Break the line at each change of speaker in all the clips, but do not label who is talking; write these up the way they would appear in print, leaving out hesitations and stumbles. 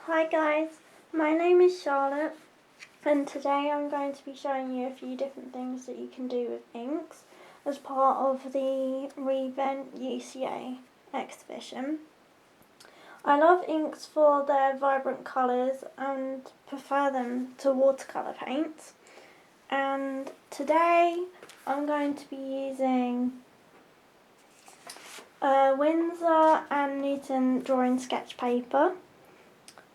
Hi guys, my name is Charlotte and today I'm going to be showing you a few different things that you can do with inks as part of the Revent UCA exhibition. I love inks for their vibrant colours and prefer them to watercolour paints, and today I'm going to be using Winsor and Newton drawing sketch paper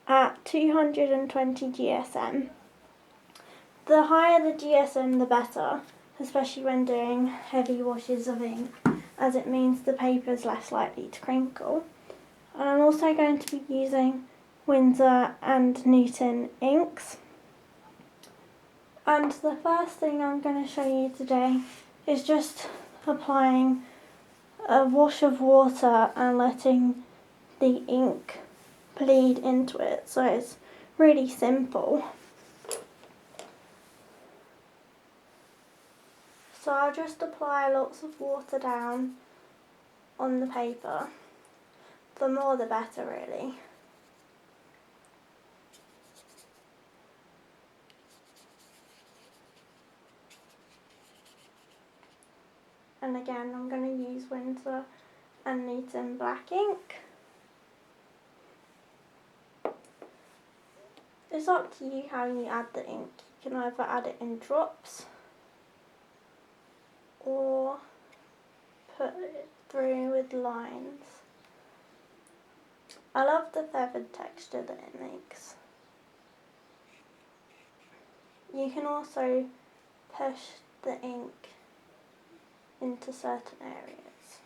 at 220 GSM. The higher the GSM the better, especially when doing heavy washes of ink, as it means the paper is less likely to crinkle. And I'm also going to be using Winsor and Newton inks. And the first thing I'm going to show you today is just applying a wash of water and letting the ink bleed into it, so it's really simple. So I'll just apply lots of water down on the paper. The more the better, really. And again, I'm going to use Winsor and Newton black ink. It's up to you how you add the ink. You can either add it in drops or put it through with lines. I love the feathered texture that it makes. You can also push the ink into certain areas,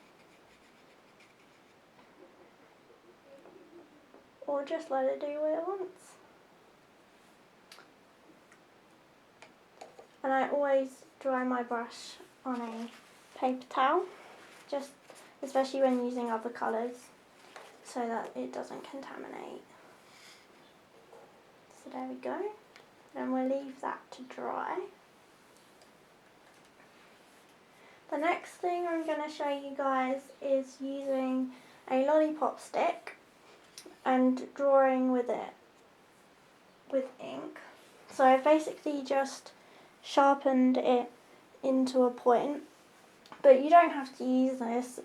or just let it do what it wants. And I always dry my brush on a paper towel, just especially when using other colours, so that it doesn't contaminate. So there we go. Then we'll leave that to dry. The next thing I'm going to show you guys is using a lollipop stick and drawing with it with ink. So I've basically just sharpened it into a point, but you don't have to use this.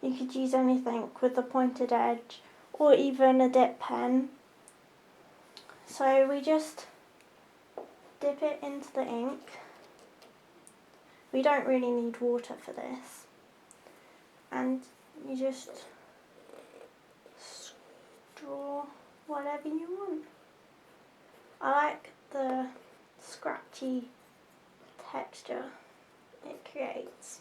You could use anything with a pointed edge or even a dip pen. So we just dip it into the ink. We don't really need water for this. And you just draw whatever you want. I like the scratchy texture it creates.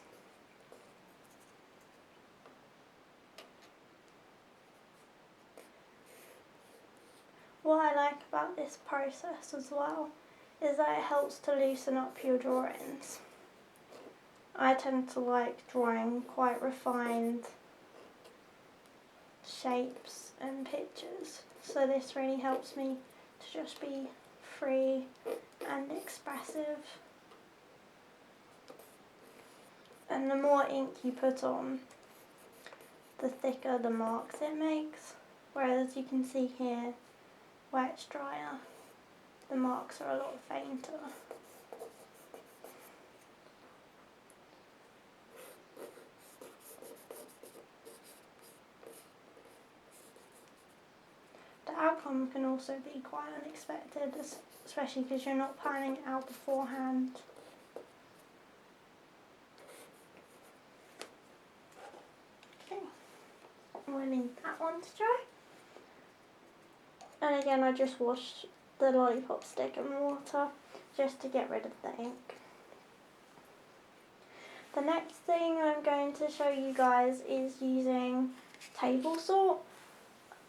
What I like about this process as well is that it helps to loosen up your drawings. I tend to like drawing quite refined shapes and pictures, so this really helps me to just be free and expressive. And the more ink you put on, the thicker the marks it makes, whereas you can see here where it's drier, the marks are a lot fainter. The outcome can also be quite unexpected, especially because you're not planning it out beforehand. Okay, we'll leave that one to dry. And again, I just wash the lollipop stick in water just to get rid of the ink. The next thing I'm going to show you guys is using table salt.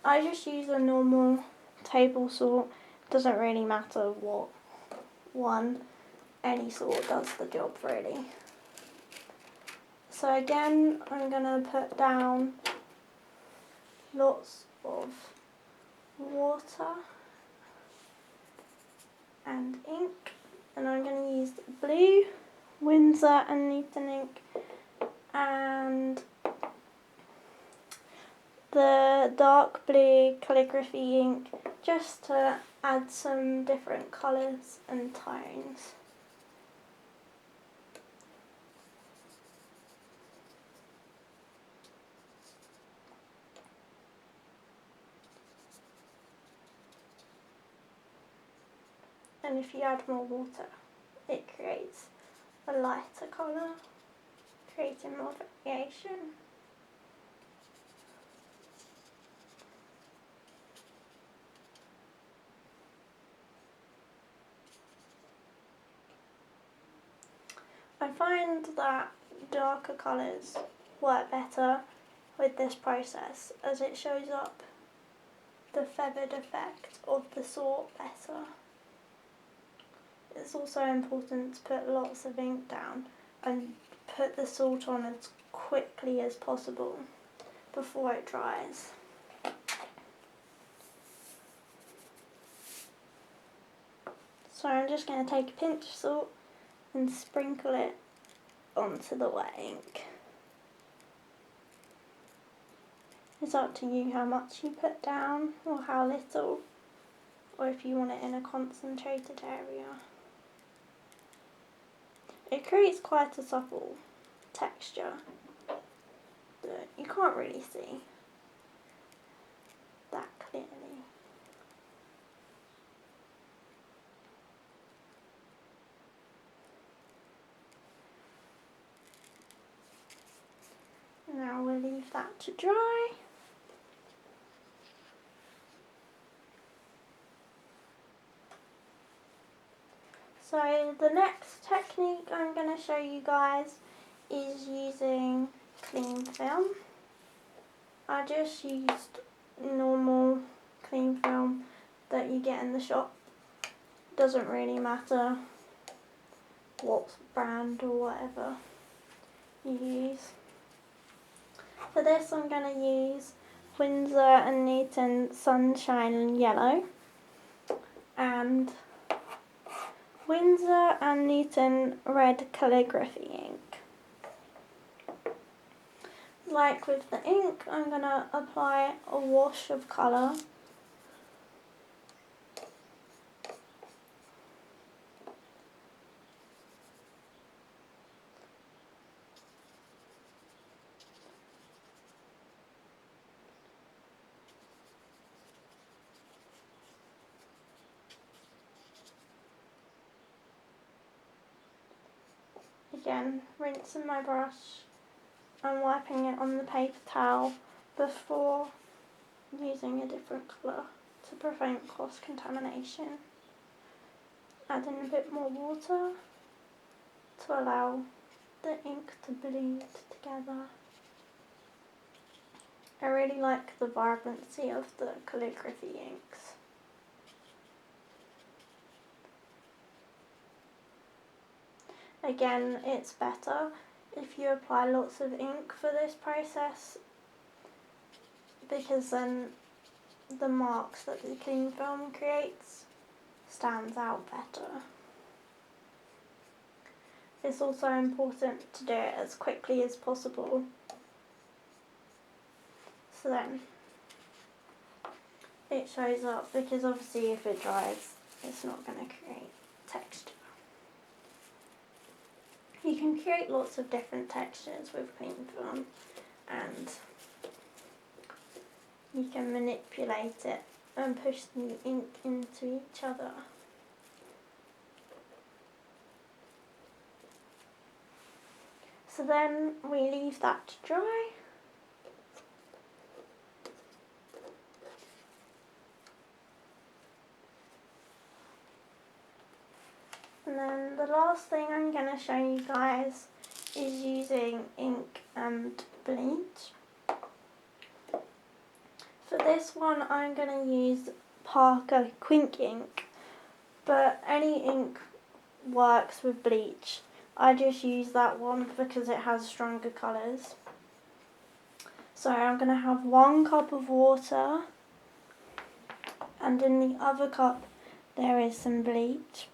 I just use a normal table salt. Doesn't really matter what one, any salt does the job really. So again, I'm going to put down lots of water and ink, and I'm going to use blue, Winsor and Newton ink, and the dark blue calligraphy ink just to add some different colours and tones. And if you add more water, it creates a lighter colour, creating more variation. I find that darker colours work better with this process as it shows up the feathered effect of the salt better. It's also important to put lots of ink down and put the salt on as quickly as possible before it dries. So I'm just going to take a pinch of salt and sprinkle it onto the wet ink. It's up to you how much you put down or how little, or if you want it in a concentrated area. It creates quite a supple texture that you can't really see that clearly. Now we'll leave that to dry. So the next technique I'm going to show you guys is using cling film. I just used normal cling film that you get in the shop. Doesn't really matter what brand or whatever you use. For this I'm going to use Winsor and Newton Sunshine and Yellow and Winsor and Newton Red Calligraphy ink. Like with the ink, I'm going to apply a wash of colour. Again, rinsing my brush and wiping it on the paper towel before using a different colour to prevent cross-contamination. Adding a bit more water to allow the ink to bleed together. I really like the vibrancy of the calligraphy inks. Again, it's better if you apply lots of ink for this process because then the marks that the cling film creates stands out better. It's also important to do it as quickly as possible, so then it shows up, because obviously if it dries it's not going to create texture. You can create lots of different textures with cling film and you can manipulate it and push the ink into each other. So then we leave that to dry. And then the last thing I'm going to show you guys is using ink and bleach. For this one I'm going to use Parker Quink ink, but any ink works with bleach. I just use that one because it has stronger colours. So I'm going to have 1 cup of water and in the other cup there is some bleach.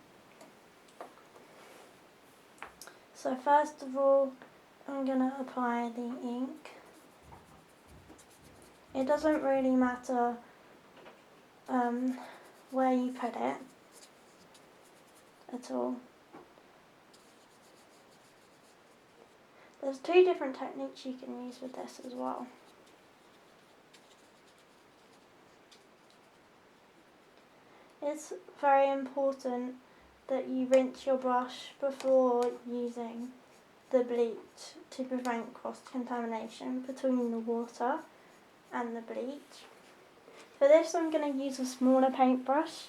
So first of all I'm going to apply the ink. It doesn't really matter where you put it at all. There's 2 different techniques you can use with this as well. It's very important that you rinse your brush before using the bleach to prevent cross-contamination between the water and the bleach. For this I'm going to use a smaller paintbrush.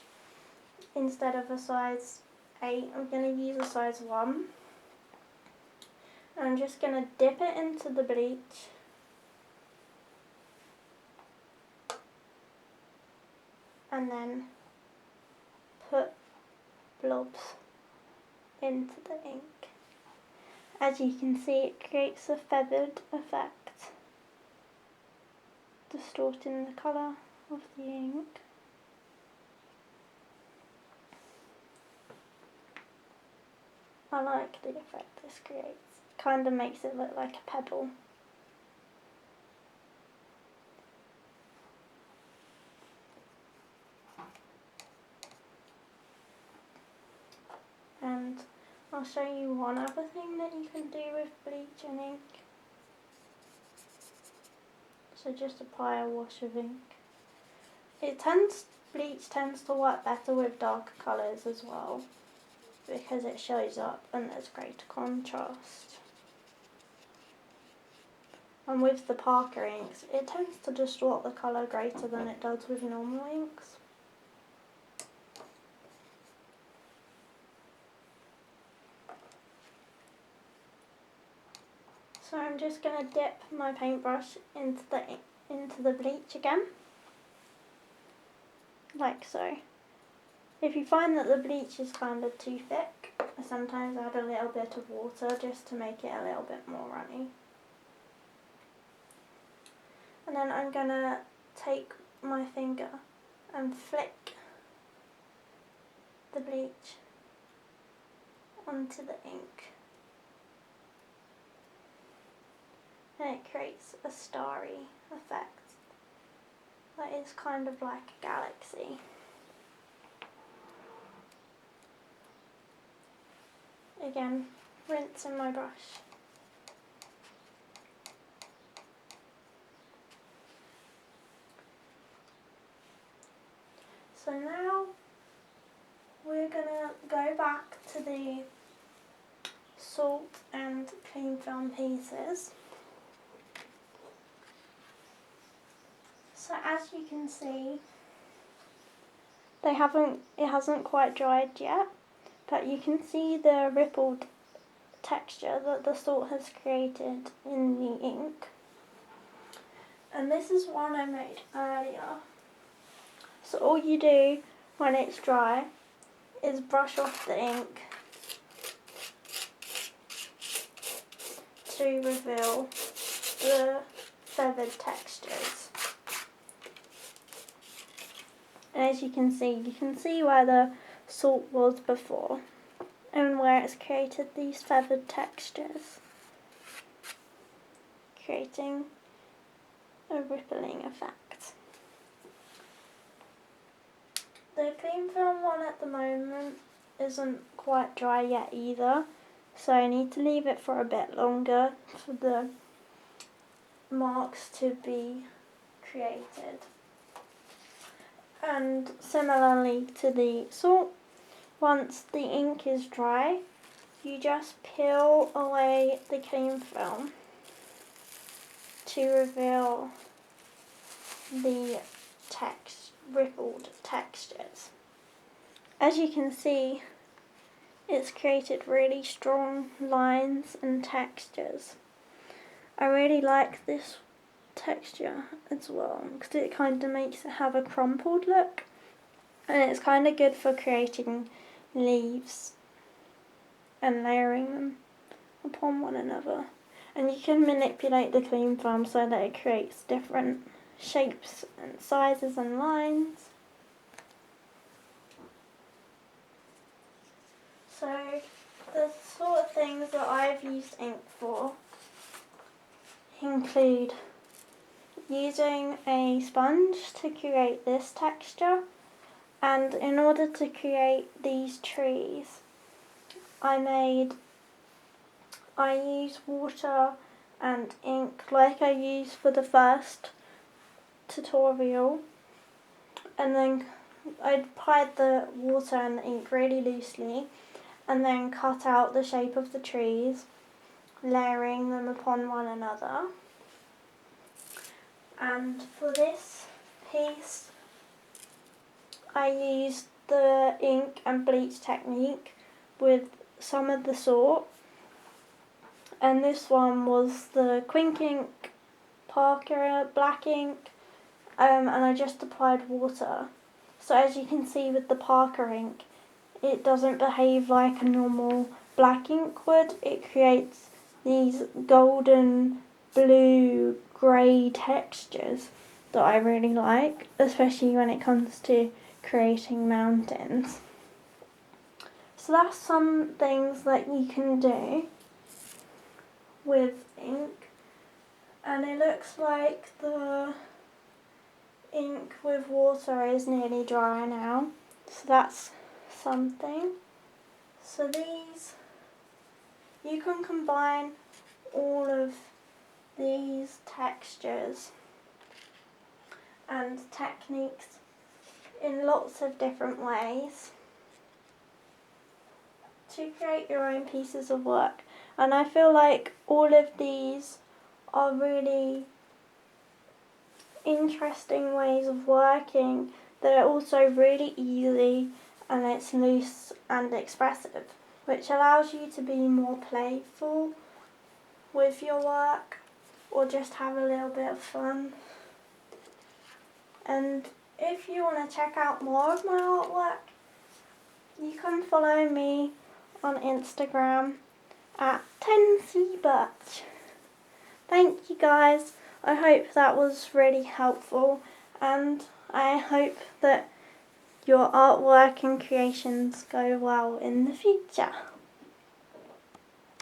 Instead of a size 8, I'm going to use a size 1. And I'm just going to dip it into the bleach. And then put blobs into the ink. As you can see, it creates a feathered effect, distorting the colour of the ink. I like the effect this creates. Kind of makes it look like a pebble. And I'll show you one other thing that you can do with bleach and ink. So just apply a wash of ink. Bleach tends to work better with darker colours as well, because it shows up and there's greater contrast. And with the Parker inks, it tends to distort the colour greater than it does with normal inks. So I'm just going to dip my paintbrush into the bleach again, like so. If you find that the bleach is kind of too thick, I sometimes add a little bit of water just to make it a little bit more runny. And then I'm going to take my finger and flick the bleach onto the ink. And it creates a starry effect that is kind of like a galaxy. Again, rinsing my brush. So now we're going to go back to the salt and clean film pieces. So as you can see, it hasn't quite dried yet, but you can see the rippled texture that the salt has created in the ink. And this is one I made earlier. So all you do when it's dry is brush off the ink to reveal the feathered textures. And as you can see where the salt was before and where it's created these feathered textures, creating a rippling effect. The clean film one at the moment isn't quite dry yet either, so I need to leave it for a bit longer for the marks to be created. And similarly to the salt, once the ink is dry, you just peel away the clean film to reveal the rippled textures. As you can see, it's created really strong lines and textures. I really like this texture as well because it kind of makes it have a crumpled look, and it's kind of good for creating leaves and layering them upon one another. And you can manipulate the clean film so that it creates different shapes and sizes and lines. So the sort of things that I've used ink for include using a sponge to create this texture, and in order to create these trees I used water and ink like I used for the first tutorial, and then I applied the water and the ink really loosely and then cut out the shape of the trees, layering them upon one another. And for this piece I used the ink and bleach technique with some of the sort, and this one was the Quink ink, Parker black ink, and I just applied water. So as you can see with the Parker ink, it doesn't behave like a normal black ink would. It creates these golden, blue, grey textures that I really like, especially when it comes to creating mountains. So that's some things that you can do with ink, and it looks like the ink with water is nearly dry now, so that's something. So these, you can combine all of these textures and techniques in lots of different ways to create your own pieces of work, and I feel like all of these are really interesting ways of working that are also really easy, and it's loose and expressive, which allows you to be more playful with your work or just have a little bit of fun. And if you want to check out more of my artwork, you can follow me on Instagram at 10cbirch. Thank you guys. I hope that was really helpful, and I hope that your artwork and creations go well in the future.